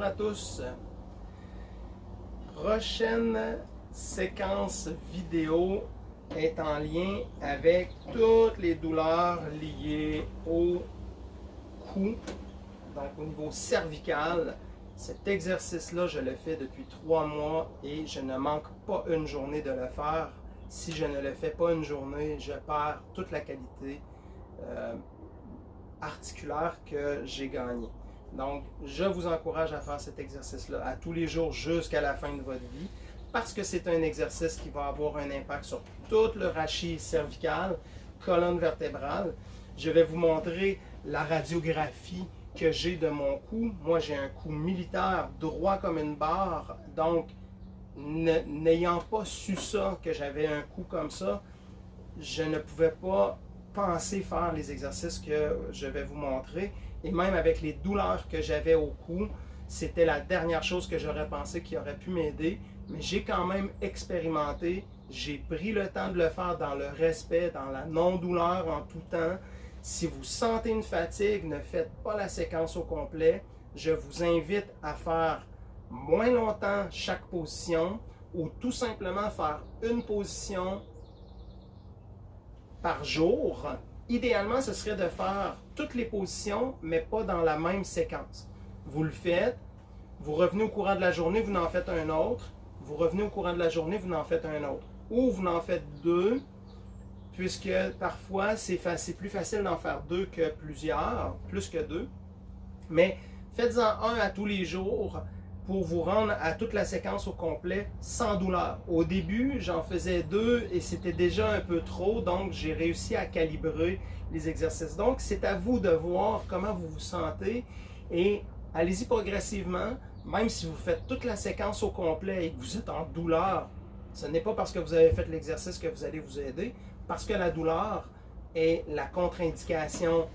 bonjour à tous. Prochaine séquence vidéo est en lien avec toutes les douleurs liées au cou, donc au niveau cervical. Cet exercice-là, je le fais depuis 3 mois et je ne manque pas une journée de le faire. Si je ne le fais pas une journée, je perds toute la qualité articulaire que j'ai gagnée. Donc, je vous encourage à faire cet exercice-là à tous les jours jusqu'à la fin de votre vie parce que c'est un exercice qui va avoir un impact sur tout le rachis cervical, colonne vertébrale. Je vais vous montrer la radiographie que j'ai de mon cou. Moi, j'ai un cou militaire droit comme une barre. Donc, n'ayant pas su ça, que j'avais un cou comme ça, je ne pouvais pas penser faire les exercices que je vais vous montrer. Et même avec les douleurs que j'avais au cou, c'était la dernière chose que j'aurais pensé qui aurait pu m'aider. Mais j'ai quand même expérimenté. J'ai pris le temps de le faire dans le respect, dans la non-douleur en tout temps. Si vous sentez une fatigue, ne faites pas la séquence au complet. Je vous invite à faire moins longtemps chaque position ou tout simplement faire une position par jour. Idéalement, ce serait de faire toutes les positions, mais pas dans la même séquence. Vous le faites, vous revenez au courant de la journée, vous en faites un autre. Vous revenez au courant de la journée, vous en faites un autre. Ou vous en faites deux, puisque parfois c'est plus facile d'en faire deux que plusieurs, plus que deux. Mais faites-en un à tous les jours pour vous rendre à toute la séquence au complet sans douleur. Au début, j'en faisais deux et c'était déjà un peu trop, donc j'ai réussi à calibrer les exercices. Donc, c'est à vous de voir comment vous vous sentez et allez-y progressivement. Même si vous faites toute la séquence au complet et que vous êtes en douleur, ce n'est pas parce que vous avez fait l'exercice que vous allez vous aider, parce que la douleur est la contre-indication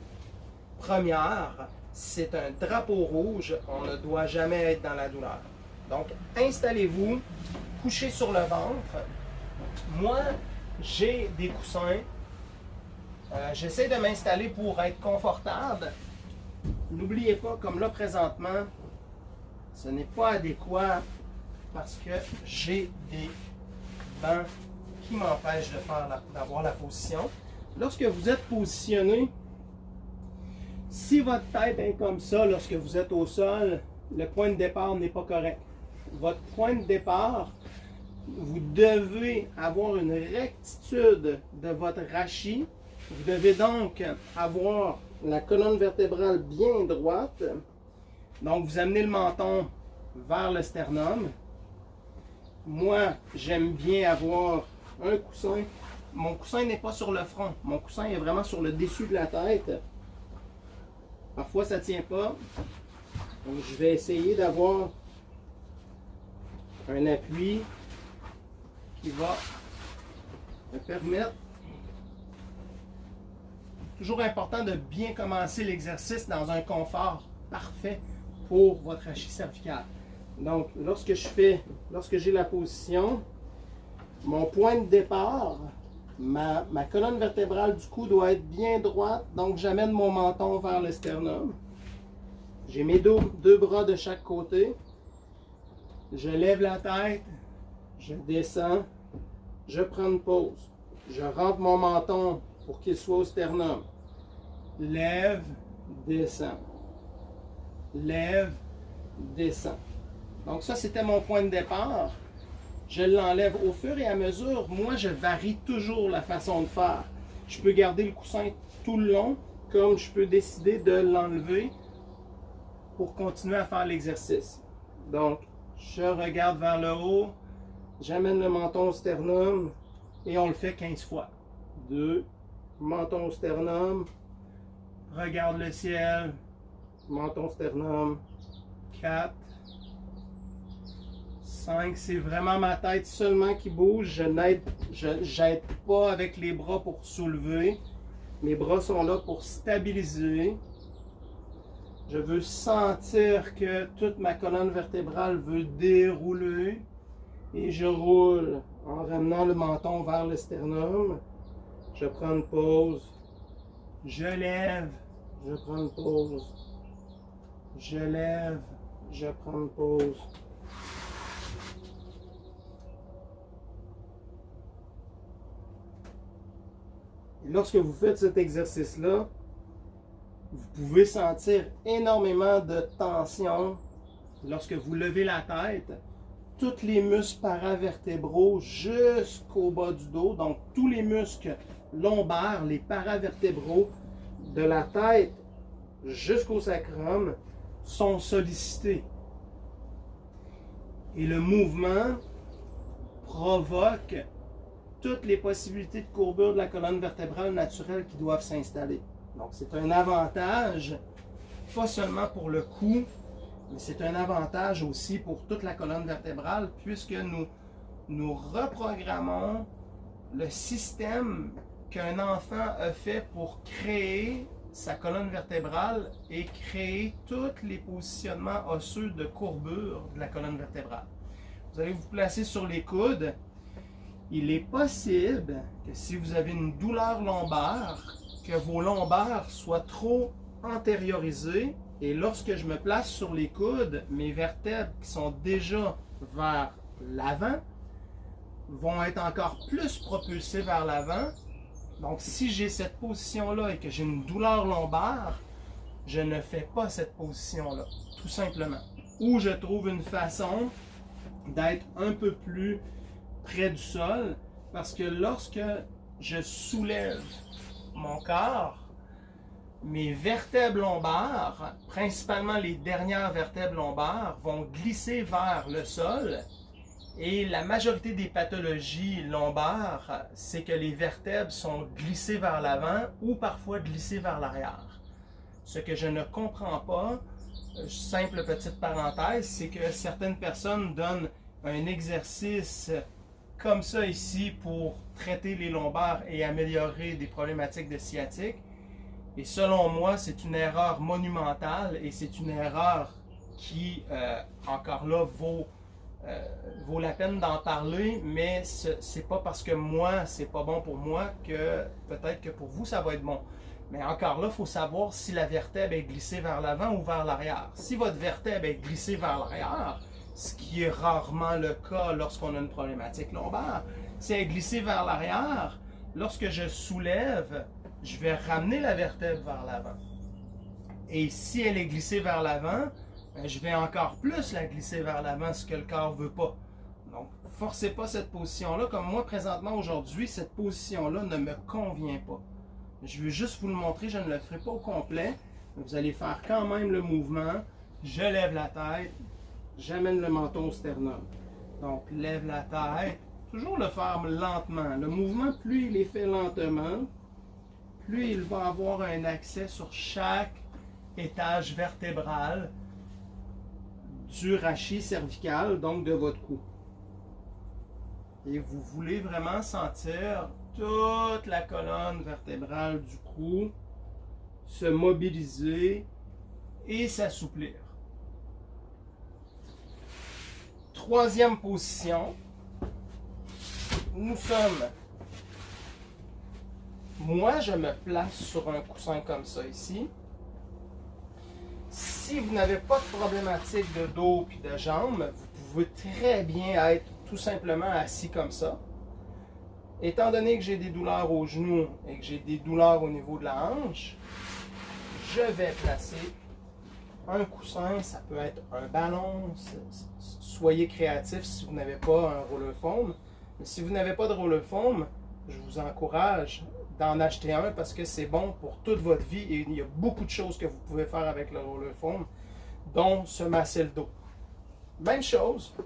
première. C'est un drapeau rouge, on ne doit jamais être dans la douleur. Donc, installez-vous, couchez sur le ventre. Moi, j'ai des coussins. J'essaie de m'installer pour être confortable. N'oubliez pas, comme là présentement, ce n'est pas adéquat parce que j'ai des bancs qui m'empêchent d'avoir la position. Lorsque vous êtes positionné, si votre tête est comme ça lorsque vous êtes au sol, le point de départ n'est pas correct. Votre point de départ, vous devez avoir une rectitude de votre rachis. Vous devez donc avoir la colonne vertébrale bien droite. Donc, vous amenez le menton vers le sternum. Moi, j'aime bien avoir un coussin. Mon coussin n'est pas sur le front. Mon coussin est vraiment sur le dessus de la tête. Parfois, ça ne tient pas. Donc, je vais essayer d'avoir un appui qui va me permettre. Toujours important de bien commencer l'exercice dans un confort parfait pour votre rachis cervical. Donc, lorsque j'ai la position, mon point de départ, ma colonne vertébrale du cou doit être bien droite, donc j'amène mon menton vers le sternum. J'ai mes deux bras de chaque côté. Je lève la tête, je descends, je prends une pause. Je rentre mon menton pour qu'il soit au sternum. Lève, descends. Lève, descends. Donc ça, c'était mon point de départ. Je l'enlève au fur et à mesure. Moi, je varie toujours la façon de faire. Je peux garder le coussin tout le long, comme je peux décider de l'enlever pour continuer à faire l'exercice. Donc, je regarde vers le haut, j'amène le menton au sternum et on le fait 15 fois. 2, menton au sternum, regarde le ciel, menton sternum, 4, 5, c'est vraiment ma tête seulement qui bouge. Je n'aide pas avec les bras pour soulever. Mes bras sont là pour stabiliser. Je veux sentir que toute ma colonne vertébrale veut dérouler. Et je roule en ramenant le menton vers le sternum. Je prends une pause. Je lève. Je prends une pause. Je lève. Je prends une pause. Et lorsque vous faites cet exercice-là, vous pouvez sentir énormément de tension lorsque vous levez la tête. Tous les muscles paravertébraux jusqu'au bas du dos, donc tous les muscles lombaires, les paravertébraux de la tête jusqu'au sacrum sont sollicités. Et le mouvement provoque toutes les possibilités de courbure de la colonne vertébrale naturelle qui doivent s'installer. Donc c'est un avantage, pas seulement pour le cou, mais c'est un avantage aussi pour toute la colonne vertébrale, puisque nous reprogrammons le système qu'un enfant a fait pour créer sa colonne vertébrale et créer tous les positionnements osseux de courbure de la colonne vertébrale. Vous allez vous placer sur les coudes. Il est possible que si vous avez une douleur lombaire, que vos lombaires soient trop antériorisés. Et lorsque je me place sur les coudes, mes vertèbres qui sont déjà vers l'avant vont être encore plus propulsées vers l'avant. Donc, si j'ai cette position-là et que j'ai une douleur lombaire, je ne fais pas cette position-là, tout simplement. Ou je trouve une façon d'être un peu plus près du sol, parce que lorsque je soulève mon corps, mes vertèbres lombaires, principalement les dernières vertèbres lombaires, vont glisser vers le sol. Et la majorité des pathologies lombaires, c'est que les vertèbres sont glissées vers l'avant ou parfois glissées vers l'arrière. Ce que je ne comprends pas, simple petite parenthèse, c'est que certaines personnes donnent un exercice comme ça ici pour traiter les lombaires et améliorer des problématiques de sciatique. Et selon moi, c'est une erreur monumentale et c'est une erreur qui, encore là, vaut la peine d'en parler, mais c'est pas parce que moi, c'est pas bon pour moi que peut-être que pour vous, ça va être bon. Mais encore là, il faut savoir si la vertèbre est glissée vers l'avant ou vers l'arrière. Si votre vertèbre est glissée vers l'arrière, ce qui est rarement le cas lorsqu'on a une problématique lombaire, si elle est glissée vers l'arrière, lorsque je soulève, je vais ramener la vertèbre vers l'avant. Et si elle est glissée vers l'avant, je vais encore plus la glisser vers l'avant, ce que le corps ne veut pas. Donc, forcez pas cette position-là. Comme moi, présentement, aujourd'hui, cette position-là ne me convient pas. Je vais juste vous le montrer, je ne le ferai pas au complet. Vous allez faire quand même le mouvement. Je lève la tête, j'amène le menton au sternum. Donc, lève la tête. Toujours le faire lentement. Le mouvement, plus il est fait lentement, plus il va avoir un accès sur chaque étage vertébral du rachis cervical, donc de votre cou. Et vous voulez vraiment sentir toute la colonne vertébrale du cou se mobiliser et s'assouplir. Troisième position, nous sommes... Moi, je me place sur un coussin comme ça ici. Si vous n'avez pas de problématique de dos et de jambes, vous pouvez très bien être tout simplement assis comme ça. Étant donné que j'ai des douleurs aux genoux et que j'ai des douleurs au niveau de la hanche, je vais placer un coussin, ça peut être un ballon, soyez créatif si vous n'avez pas un roller foam. Mais si vous n'avez pas de roller foam, je vous encourage d'en acheter un parce que c'est bon pour toute votre vie et il y a beaucoup de choses que vous pouvez faire avec le roller foam, dont se masser le dos. Même chose,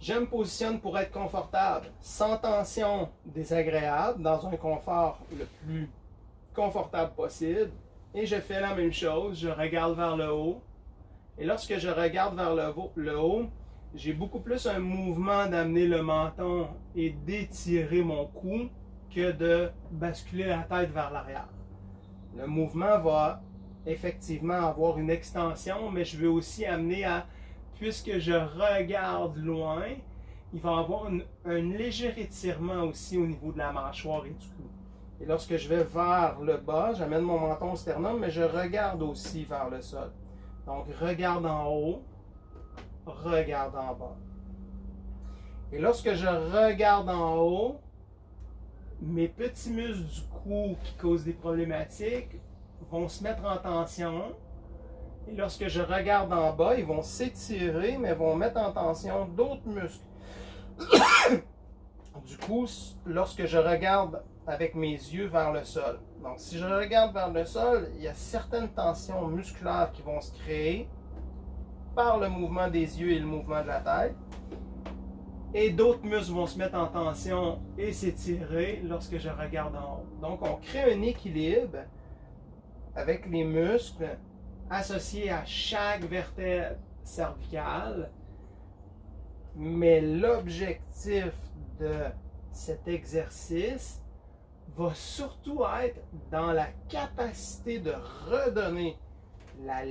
je me positionne pour être confortable, sans tension désagréable, dans un confort le plus confortable possible. Et je fais la même chose, je regarde vers le haut. Et lorsque je regarde vers le haut, j'ai beaucoup plus un mouvement d'amener le menton et d'étirer mon cou que de basculer la tête vers l'arrière. Le mouvement va effectivement avoir une extension, mais je vais aussi amener à, puisque je regarde loin, il va avoir un léger étirement aussi au niveau de la mâchoire et du cou. Et lorsque je vais vers le bas, j'amène mon menton au sternum, mais je regarde aussi vers le sol. Donc, regarde en haut, regarde en bas. Et lorsque je regarde en haut, mes petits muscles du cou qui causent des problématiques vont se mettre en tension. Et lorsque je regarde en bas, ils vont s'étirer, mais vont mettre en tension d'autres muscles. Du coup, lorsque je regarde avec mes yeux vers le sol, donc si je regarde vers le sol, il y a certaines tensions musculaires qui vont se créer par le mouvement des yeux et le mouvement de la tête. Et d'autres muscles vont se mettre en tension et s'étirer lorsque je regarde en haut. Donc, on crée un équilibre avec les muscles associés à chaque vertèbre cervicale. Mais l'objectif de cet exercice va surtout être dans la capacité de redonner la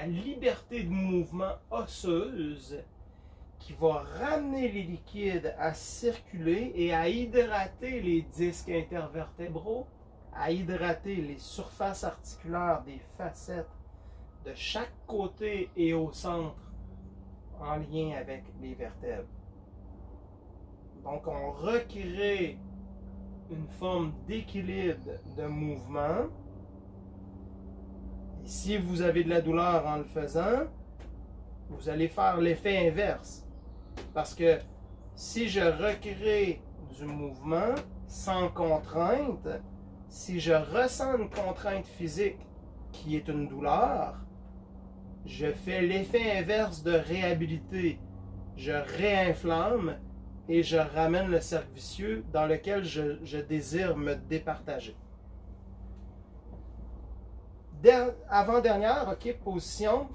liberté de mouvement osseuse qui va ramener les liquides à circuler et à hydrater les disques intervertébraux, à hydrater les surfaces articulaires des facettes de chaque côté et au centre en lien avec les vertèbres. Donc, on recrée une forme d'équilibre de mouvement. Et si vous avez de la douleur en le faisant, vous allez faire l'effet inverse. Parce que si je recrée du mouvement sans contrainte, si je ressens une contrainte physique qui est une douleur, je fais l'effet inverse de réhabiliter. Je réinflamme et je ramène le cercle vicieux dans lequel je désire me départager. Avant-dernière, ok, position.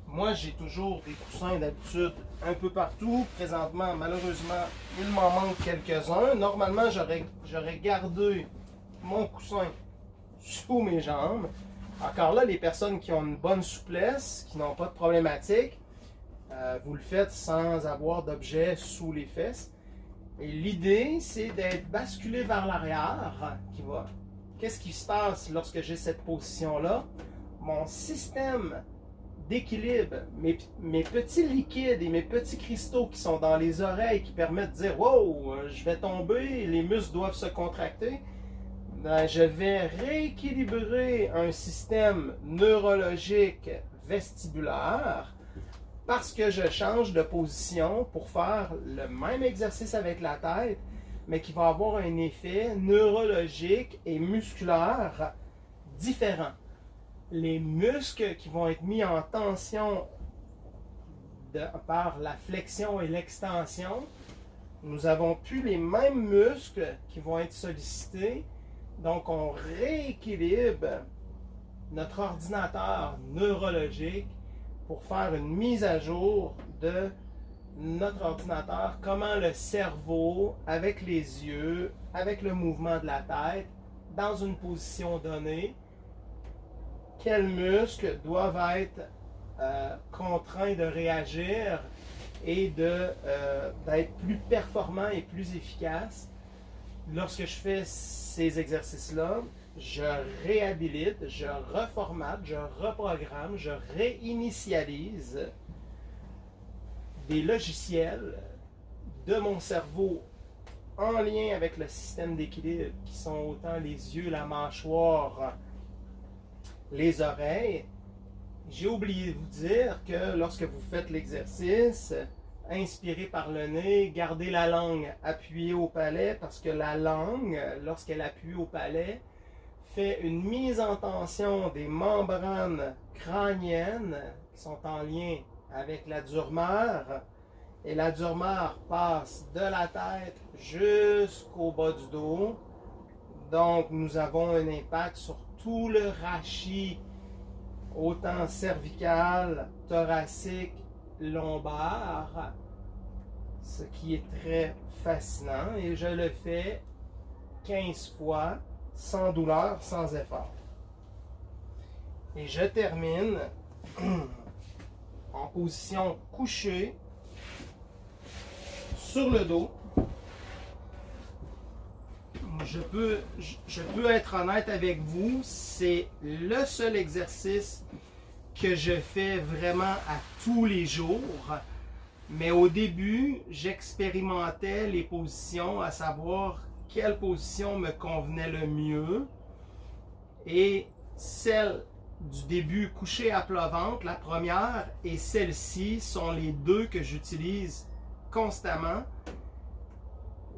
Moi, j'ai toujours des coussins d'habitude un peu partout. Présentement, malheureusement, il m'en manque quelques-uns. Normalement, j'aurais gardé mon coussin sous mes jambes. Encore là, les personnes qui ont une bonne souplesse, qui n'ont pas de problématique, vous le faites sans avoir d'objet sous les fesses. Et l'idée, c'est d'être basculé vers l'arrière. Qu'est-ce qui se passe lorsque j'ai cette position-là? Mon système d'équilibre, mes petits liquides et mes petits cristaux qui sont dans les oreilles qui permettent de dire « Wow, je vais tomber, les muscles doivent se contracter », je vais rééquilibrer un système neurologique vestibulaire parce que je change de position pour faire le même exercice avec la tête, mais qui va avoir un effet neurologique et musculaire différent. Les muscles qui vont être mis en tension par la flexion et l'extension, nous n'avons plus les mêmes muscles qui vont être sollicités. Donc, on rééquilibre notre ordinateur neurologique pour faire une mise à jour de notre ordinateur, comment le cerveau, avec les yeux, avec le mouvement de la tête, dans une position donnée, quels muscles doivent être contraints de réagir et d'être plus performants et plus efficaces. Lorsque je fais ces exercices-là, je réhabilite, je reformate, je reprogramme, je réinitialise des logiciels de mon cerveau en lien avec le système d'équilibre qui sont autant les yeux, la mâchoire, les oreilles. J'ai oublié de vous dire que lorsque vous faites l'exercice, inspirez par le nez, gardez la langue appuyée au palais parce que la langue, lorsqu'elle appuie au palais, fait une mise en tension des membranes crâniennes qui sont en lien avec la dure-mère. Et la dure-mère passe de la tête jusqu'au bas du dos. Donc, nous avons un impact sur tout le rachis, autant cervical, thoracique, lombaire, ce qui est très fascinant. Et je le fais 15 fois, sans douleur, sans effort. Et je termine en position couchée, sur le dos. je peux être honnête avec vous, c'est le seul exercice que je fais vraiment à tous les jours. Mais au début, j'expérimentais les positions, à savoir quelle position me convenait le mieux. Et celle du début couché à plat ventre, la première, et celle-ci sont les deux que j'utilise constamment.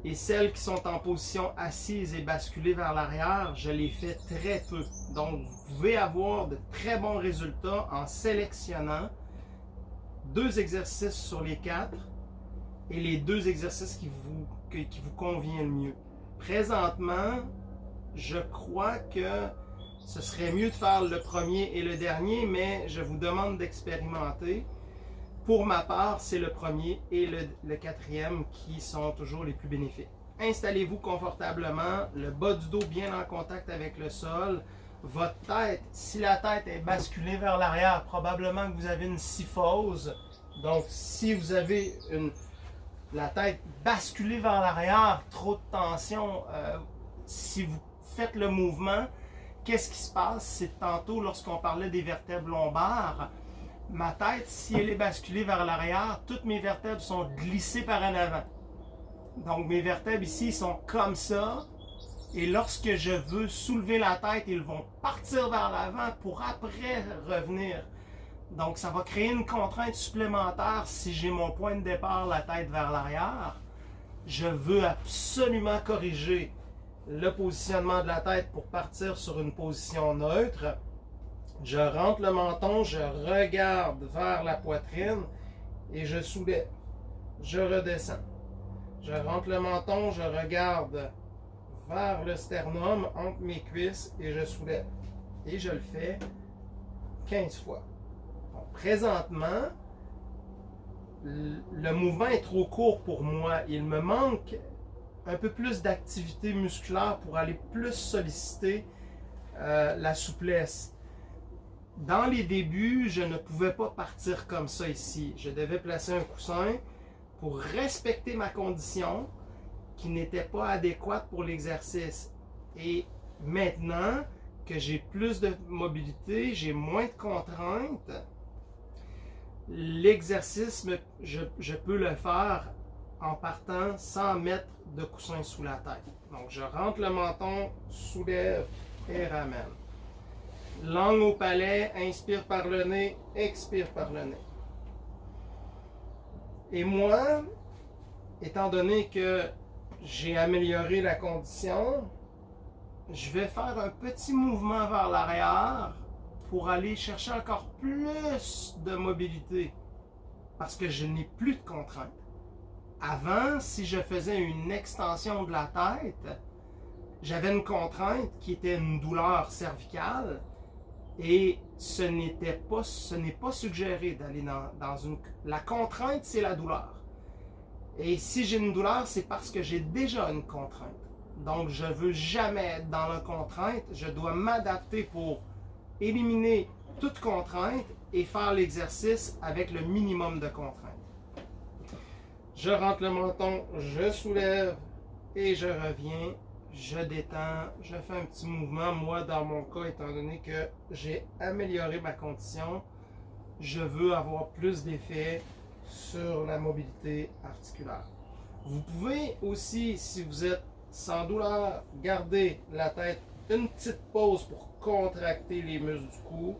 Et celles qui sont en position assise et basculées vers l'arrière, je les fais très peu. Donc, vous pouvez avoir de très bons résultats en sélectionnant 2 exercices sur les 4 et les 2 exercices qui vous conviennent le mieux. Présentement, je crois que ce serait mieux de faire le premier et le dernier, mais je vous demande d'expérimenter. Pour ma part, c'est le premier et le quatrième qui sont toujours les plus bénéfiques. Installez-vous confortablement, le bas du dos bien en contact avec le sol. Votre tête, si la tête est basculée vers l'arrière, probablement que vous avez une syphose. Donc, si vous avez la tête basculée vers l'arrière, trop de tension, si vous faites le mouvement, qu'est-ce qui se passe? C'est tantôt lorsqu'on parlait des vertèbres lombaires. Ma tête, si elle est basculée vers l'arrière, toutes mes vertèbres sont glissées par en avant. Donc mes vertèbres ici sont comme ça. Et lorsque je veux soulever la tête, ils vont partir vers l'avant pour après revenir. Donc ça va créer une contrainte supplémentaire si j'ai mon point de départ, la tête vers l'arrière. Je veux absolument corriger le positionnement de la tête pour partir sur une position neutre. Je rentre le menton, je regarde vers la poitrine et je soulève. Je redescends. Je rentre le menton, je regarde vers le sternum, entre mes cuisses et je soulève. Et je le fais 15 fois. Donc, présentement, le mouvement est trop court pour moi. Il me manque un peu plus d'activité musculaire pour aller plus solliciter la souplesse. Dans les débuts, je ne pouvais pas partir comme ça ici. Je devais placer un coussin pour respecter ma condition qui n'était pas adéquate pour l'exercice. Et maintenant que j'ai plus de mobilité, j'ai moins de contraintes, l'exercice, je peux le faire en partant sans mettre de coussin sous la tête. Donc je rentre le menton, soulève et ramène. Langue au palais, inspire par le nez, expire par le nez. Et moi, étant donné que j'ai amélioré la condition, je vais faire un petit mouvement vers l'arrière pour aller chercher encore plus de mobilité parce que je n'ai plus de contraintes. Avant, si je faisais une extension de la tête, j'avais une contrainte qui était une douleur cervicale. Et ce n'est pas suggéré d'aller dans une... La contrainte, c'est la douleur. Et si j'ai une douleur, c'est parce que j'ai déjà une contrainte. Donc, je ne veux jamais être dans la contrainte. Je dois m'adapter pour éliminer toute contrainte et faire l'exercice avec le minimum de contraintes. Je rentre le menton, je soulève et je reviens. Je détends, je fais un petit mouvement. Moi, dans mon cas, étant donné que j'ai amélioré ma condition, je veux avoir plus d'effet sur la mobilité articulaire. Vous pouvez aussi, si vous êtes sans douleur, garder la tête une petite pause pour contracter les muscles du cou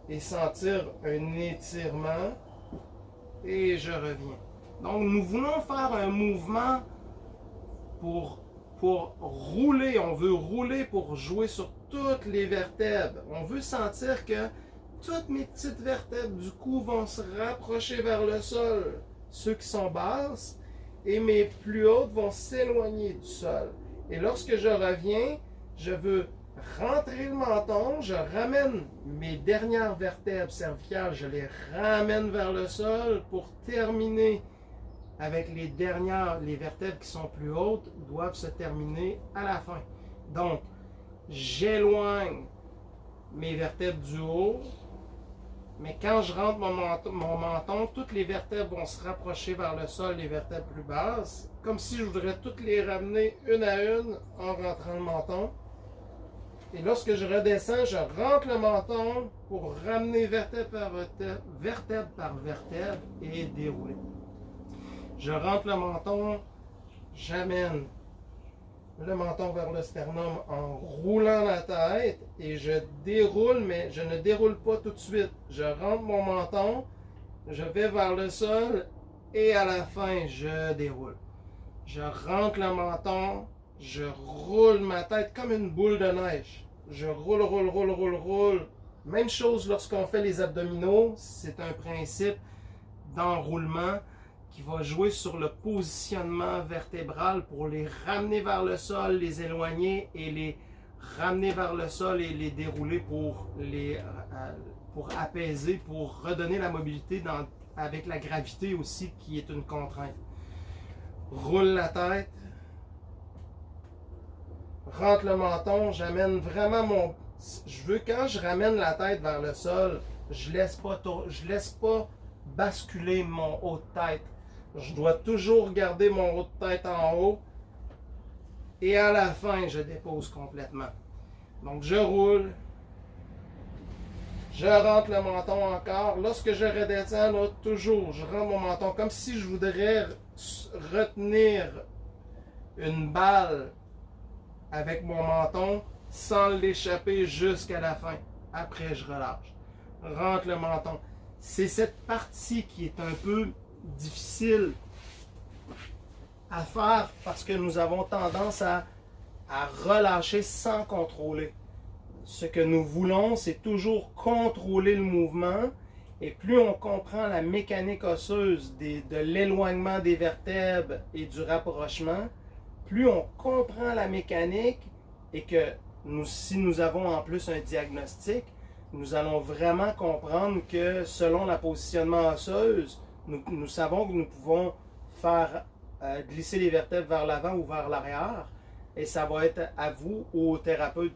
et sentir un étirement. Et je reviens. Donc, nous voulons faire un mouvement pour rouler, on veut rouler pour jouer sur toutes les vertèbres. On veut sentir que toutes mes petites vertèbres du cou vont se rapprocher vers le sol, ceux qui sont basses, et mes plus hautes vont s'éloigner du sol. Et lorsque je reviens, je veux rentrer le menton, je ramène mes dernières vertèbres cervicales, je les ramène vers le sol pour terminer avec les vertèbres qui sont plus hautes doivent se terminer à la fin. Donc, j'éloigne mes vertèbres du haut, Mais quand je rentre mon menton, toutes les vertèbres vont se rapprocher vers le sol, les vertèbres plus basses, comme si je voudrais toutes les ramener une à une en rentrant le menton. Et lorsque je redescends, je rentre le menton pour ramener vertèbre par vertèbre et dérouler. Je rentre le menton, j'amène le menton vers le sternum en roulant la tête et je déroule, mais je ne déroule pas tout de suite. Je rentre mon menton, je vais vers le sol et à la fin, je déroule. Je rentre le menton, je roule ma tête comme une boule de neige. Je roule, roule, roule, roule, roule. Même chose lorsqu'on fait les abdominaux, c'est un principe d'enroulement qui va jouer sur le positionnement vertébral pour les ramener vers le sol, les éloigner et les ramener vers le sol et les dérouler pour apaiser, pour redonner la mobilité avec la gravité aussi qui est une contrainte. Roule la tête, rentre le menton, j'amène vraiment quand je ramène la tête vers le sol, je laisse pas basculer mon haut de tête. Je dois toujours garder mon haut de tête en haut et à la fin, je dépose complètement. Donc, je roule, je rentre le menton encore. Lorsque je redescends, là, toujours, je rentre mon menton comme si je voudrais retenir une balle avec mon menton sans l'échapper jusqu'à la fin. Après, je relâche. Rentre le menton. C'est cette partie qui est un peu difficile à faire parce que nous avons tendance à relâcher sans contrôler. Ce que nous voulons, c'est toujours contrôler le mouvement et plus on comprend la mécanique osseuse de l'éloignement des vertèbres et du rapprochement, plus on comprend la mécanique et que si nous avons en plus un diagnostic, nous allons vraiment comprendre que selon la positionnement osseuse, nous savons que nous pouvons faire glisser les vertèbres vers l'avant ou vers l'arrière et ça va être à vous, au thérapeute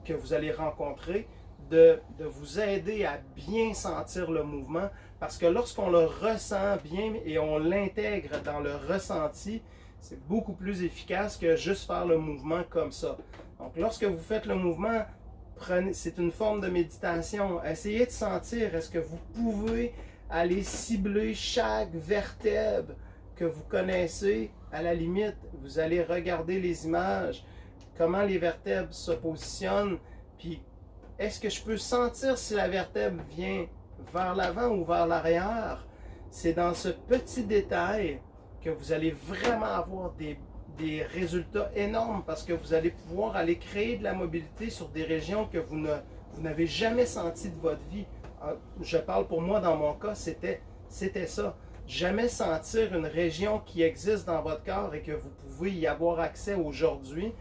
que vous allez rencontrer, de vous aider à bien sentir le mouvement parce que lorsqu'on le ressent bien et on l'intègre dans le ressenti, c'est beaucoup plus efficace que juste faire le mouvement comme ça. Donc lorsque vous faites le mouvement, c'est une forme de méditation. Essayez de sentir, est-ce que vous pouvez aller cibler chaque vertèbre que vous connaissez. À la limite, vous allez regarder les images, comment les vertèbres se positionnent, puis est-ce que je peux sentir si la vertèbre vient vers l'avant ou vers l'arrière? C'est dans ce petit détail que vous allez vraiment avoir des résultats énormes parce que vous allez pouvoir aller créer de la mobilité sur des régions que vous n'avez jamais senties de votre vie. Je parle pour moi, dans mon cas, c'était ça. Jamais sentir une région qui existe dans votre corps et que vous pouvez y avoir accès aujourd'hui,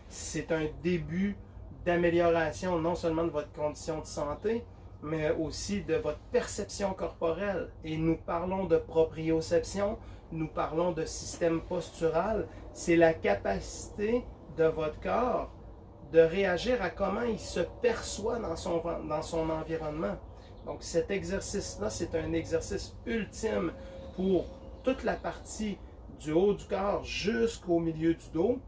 c'est un début d'amélioration non seulement de votre condition de santé, mais aussi de votre perception corporelle. Et nous parlons de proprioception, nous parlons de système postural. C'est la capacité de votre corps de réagir à comment il se perçoit dans son environnement. Donc cet exercice-là, c'est un exercice ultime pour toute la partie du haut du corps jusqu'au milieu du dos,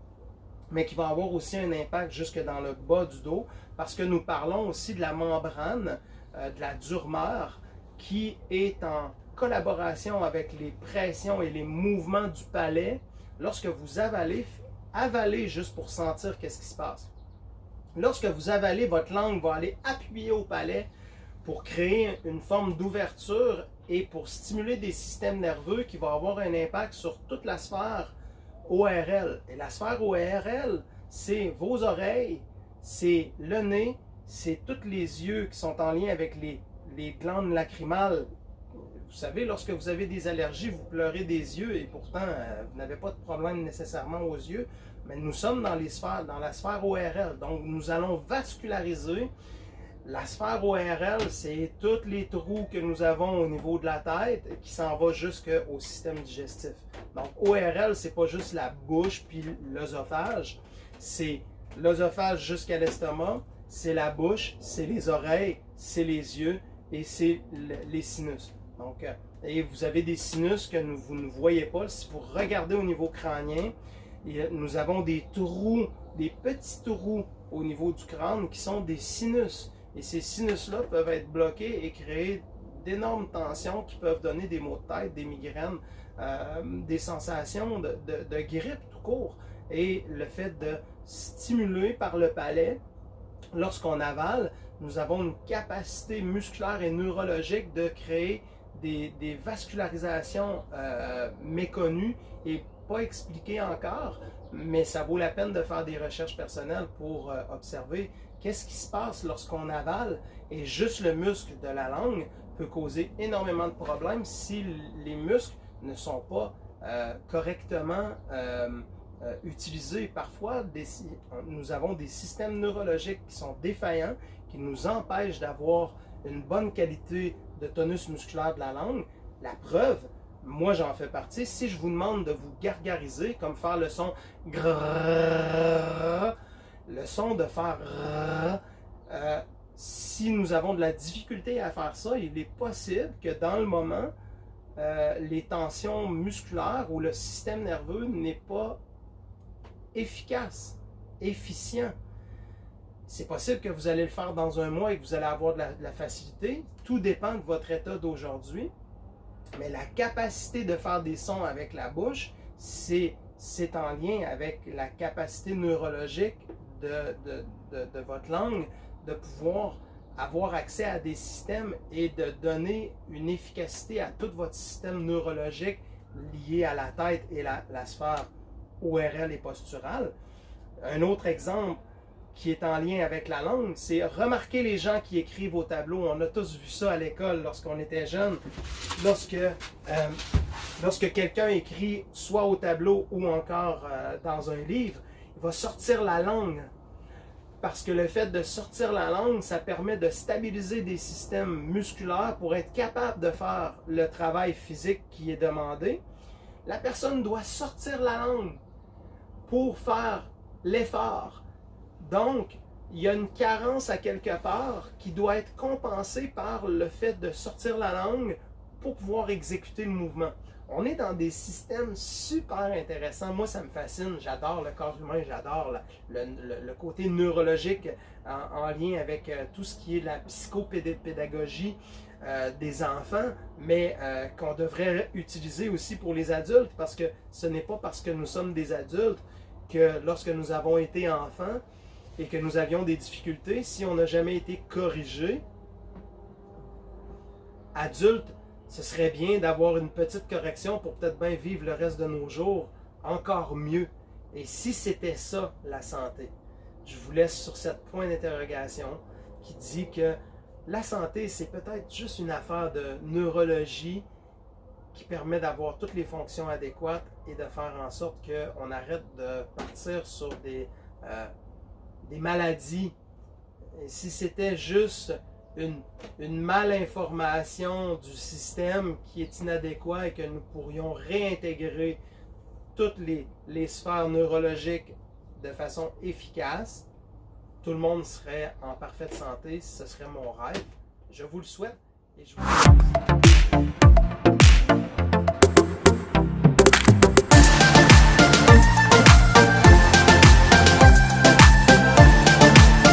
mais qui va avoir aussi un impact jusque dans le bas du dos, parce que nous parlons aussi de la membrane, de la durmeur, qui est en collaboration avec les pressions et les mouvements du palais. Lorsque vous avalez juste pour sentir qu'est-ce qui se passe. Lorsque vous avalez, votre langue va aller appuyer au palais pour créer une forme d'ouverture et pour stimuler des systèmes nerveux qui vont avoir un impact sur toute la sphère ORL. Et la sphère ORL, c'est vos oreilles, c'est le nez, c'est tous les yeux qui sont en lien avec les glandes lacrymales. Vous savez, lorsque vous avez des allergies, vous pleurez des yeux et pourtant, vous n'avez pas de problème nécessairement aux yeux. Mais nous sommes dans la sphère ORL. Donc, nous allons vasculariser. La sphère ORL, c'est tous les trous que nous avons au niveau de la tête qui s'en va jusqu'au système digestif. Donc, ORL, c'est pas juste la bouche puis l'œsophage. C'est l'œsophage jusqu'à l'estomac, c'est la bouche, c'est les oreilles, c'est les yeux et c'est les sinus. Donc, et vous avez des sinus que vous ne voyez pas. Si vous regardez au niveau crânien, nous avons des trous, des petits trous au niveau du crâne qui sont des sinus. Et ces sinus-là peuvent être bloqués et créer d'énormes tensions qui peuvent donner des maux de tête, des migraines, des sensations de grippe tout court. Et le fait de stimuler par le palais, lorsqu'on avale, nous avons une capacité musculaire et neurologique de créer des vascularisations méconnues et pas expliquées encore, mais ça vaut la peine de faire des recherches personnelles pour observer qu'est-ce qui se passe lorsqu'on avale, et juste le muscle de la langue peut causer énormément de problèmes si les muscles ne sont pas correctement utilisés. Parfois, nous avons des systèmes neurologiques qui sont défaillants, qui nous empêchent d'avoir une bonne qualité de tonus musculaire de la langue. La preuve, moi j'en fais partie, si je vous demande de vous gargariser, comme faire le son grrrr, le son de faire rrrr, si nous avons de la difficulté à faire ça, il est possible que dans le moment, les tensions musculaires ou le système nerveux n'est pas efficace, efficient. C'est possible que vous allez le faire dans un mois et que vous allez avoir de la facilité. Tout dépend de votre état d'aujourd'hui. Mais la capacité de faire des sons avec la bouche, c'est en lien avec la capacité neurologique de votre langue de pouvoir avoir accès à des systèmes et de donner une efficacité à tout votre système neurologique lié à la tête et la sphère ORL et posturale. Un autre exemple qui est en lien avec la langue, c'est remarquer les gens qui écrivent au tableau. On a tous vu ça à l'école lorsqu'on était jeune. Lorsque quelqu'un écrit soit au tableau ou encore dans un livre, il va sortir la langue. Parce que le fait de sortir la langue, ça permet de stabiliser des systèmes musculaires pour être capable de faire le travail physique qui est demandé. La personne doit sortir la langue pour faire l'effort. Donc, il y a une carence à quelque part qui doit être compensée par le fait de sortir la langue pour pouvoir exécuter le mouvement. On est dans des systèmes super intéressants. Moi, ça me fascine. J'adore le corps humain, j'adore le côté neurologique en lien avec tout ce qui est la psychopédagogie des enfants, mais qu'on devrait utiliser aussi pour les adultes, parce que ce n'est pas parce que nous sommes des adultes que lorsque nous avons été enfants et que nous avions des difficultés, si on n'a jamais été corrigé, adulte, ce serait bien d'avoir une petite correction pour peut-être bien vivre le reste de nos jours encore mieux. Et si c'était ça, la santé? Je vous laisse sur cette point d'interrogation qui dit que la santé, c'est peut-être juste une affaire de neurologie qui permet d'avoir toutes les fonctions adéquates et de faire en sorte qu'on arrête de partir sur des maladies. Et si c'était juste une malinformation du système qui est inadéquat et que nous pourrions réintégrer toutes les sphères neurologiques de façon efficace, tout le monde serait en parfaite santé. Ce serait mon rêve. Je vous le souhaite et je vous remercie.